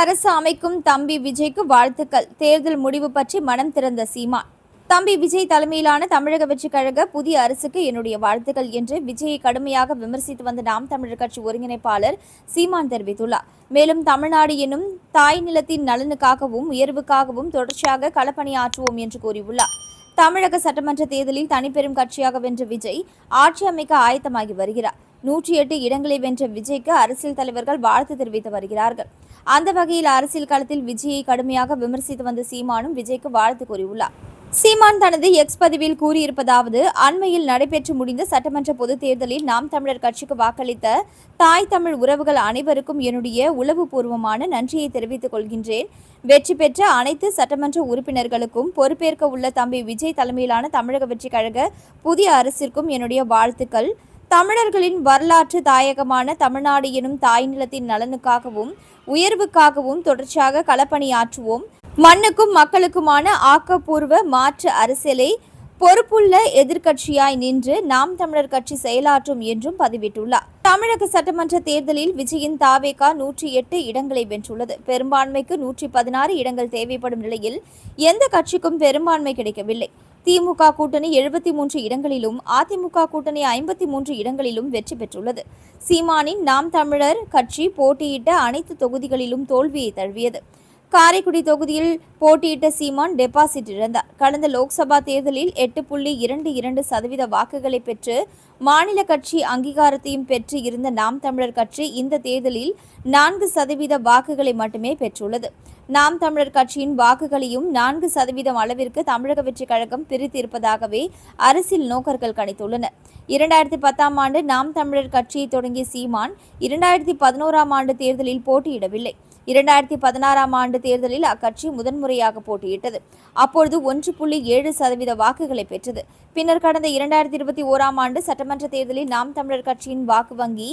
அரசு அமைக்கும் தம்பி விஜய்க்கு வாழ்த்துக்கள். தேர்தல் முடிவு பற்றி மனம் திறந்த சீமான். தம்பி விஜய் தலைமையிலான தமிழக வெற்றிக் கழக புதிய அரசுக்கு என்னுடைய வாழ்த்துக்கள் என்று விஜயை கடுமையாக விமர்சித்து வந்த நாம் தமிழர் கட்சி ஒருங்கிணைப்பாளர் சீமான் தெரிவித்துள்ளார். மேலும் தமிழ்நாடு எனும் தாய் நிலத்தின் நலனுக்காகவும் உயர்வுக்காகவும் தொடர்ச்சியாக களப்பணியாற்றுவோம் என்று கூறியுள்ளார். தமிழக சட்டமன்ற தேர்தலில் தனிப்பெரும் கட்சியாக வென்ற விஜய் ஆட்சி அமைக்க ஆயத்தமாகி வருகிறார். 108 இடங்களை வென்ற விஜய்க்கு அரசியல் தலைவர்கள் வாழ்த்து தெரிவித்து வருகிறார்கள். அந்த வகையில் அரசியல் களத்தில் விஜயை கடுமையாக விமர்சித்து வந்த சீமானும் விஜய்க்கு வாழ்த்து கூறியுள்ளார். சீமான் தனது எக்ஸ் பதிவில் கூறியிருப்பதாவது: அண்மையில் நடைபெற்று முடிந்த சட்டமன்ற பொதுத் தேர்தலில் நாம் தமிழர் கட்சிக்கு வாக்களித்த தாய் தமிழ் உறவுகள் அனைவருக்கும் என்னுடைய உளவுபூர்வமான நன்றியை தெரிவித்துக் கொள்கின்றேன். வெற்றி பெற்ற அனைத்து சட்டமன்ற உறுப்பினர்களுக்கும் பொறுப்பேற்க உள்ள தம்பி விஜய் தலைமையிலான தமிழக வெற்றிக் கழக புதிய அரசிற்கும் என்னுடைய வாழ்த்துக்கள். தமிழர்களின் வரலாற்று தாயகமான தமிழ்நாடு எனும் தாய் நிலத்தின் நலனுக்காகவும் உயர்வுக்காகவும் தொடர்ச்சியாக களப்பணியாற்றுவோம். மண்ணுக்கும் மக்களுக்குமான ஆக்கப்பூர்வ மாற்று அரசியலை பொறுப்புள்ள எதிர்க்கட்சியாய் நின்று நாம் தமிழர் கட்சி செயலாற்றும் என்றும் பதிவிட்டுள்ளார். தமிழக சட்டமன்ற தேர்தலில் விஜயின் தாவேகா 108 இடங்களை வென்றுள்ளது. பெரும்பான்மைக்கு 116 இடங்கள் தேவைப்படும் நிலையில் எந்த கட்சிக்கும் பெரும்பான்மை கிடைக்கவில்லை. திமுக கூட்டணி 73 இடங்களிலும் அதிமுக கூட்டணி 53 இடங்களிலும் வெற்றி பெற்றுள்ளது. சீமானின் நாம் தமிழர் கட்சி போட்டியிட்ட அனைத்து தொகுதிகளிலும் தோல்வியை தழுவியது. காரைக்குடி தொகுதியில் போட்டியிட்ட சீமான் டெபாசிட் இழந்தார். கடந்த லோக்சபா தேர்தலில் 8.22% வாக்குகளை பெற்று மாநில கட்சி அங்கீகாரத்தையும் பெற்று இருந்த நாம் தமிழர் கட்சி இந்த தேர்தலில் 4% வாக்குகளை மட்டுமே பெற்றுள்ளது. நாம் தமிழர் கட்சியின் வாக்குகளையும் 4% அளவிற்கு தமிழக வெற்றிக் கழகம் பிரித்திருப்பதாகவே அரசியல் நோக்கர்கள் கணித்துள்ளனர். 2010ஆம் ஆண்டு நாம் தமிழர் கட்சியை தொடங்கிய சீமான் 2011ஆம் ஆண்டு தேர்தலில் போட்டியிடவில்லை. 2016ஆம் ஆண்டு தேர்தலில் அக்கட்சி முதன்முறையாக போட்டியிட்டது. அப்பொழுது 1.7% வாக்குகளை பெற்றது. பின்னர் கடந்த 2021ஆம் ஆண்டு சட்டமன்ற தேர்தலில் நாம் தமிழர் கட்சியின் வாக்கு வங்கி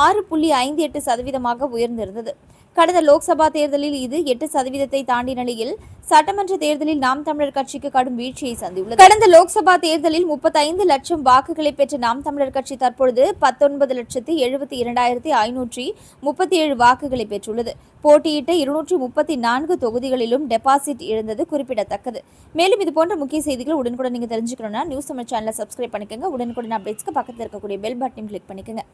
6.58% உயர்ந்திருந்தது. கடந்த லோக்சபா தேர்தலில் இது 8% தாண்டிய நிலையில் சட்டமன்ற தேர்தலில் நாம் தமிழர் கட்சிக்கு கடும் வீழ்ச்சியை சந்தித்துள்ளது. கடந்த லோக்சபா தேர்தலில் 35 லட்சம் வாக்குகளை பெற்ற நாம் தமிழர் கட்சி தற்பொழுது 19,72,537 வாக்குகளை பெற்றுள்ளது. போட்டியிட்ட 234 தொகுதிகளிலும் டெபாசிட் இழந்தது குறிப்பிடத்தக்கது. மேலும் இதுபோன்ற முக்கிய செய்திகள் உடனுக்குடன் நீங்க தெரிஞ்சுக்கணும்னா நியூஸ் தமிழ் சேனலை சப்ஸ்கிரைப் பண்ணிக்கோங்க. உடனுக்குடன் அப்டேட்ஸ்க்கு பக்கத்தில் இருக்கக்கூடிய பெல் பட்டனையும் கிளிக் பண்ணிக்கோங்க.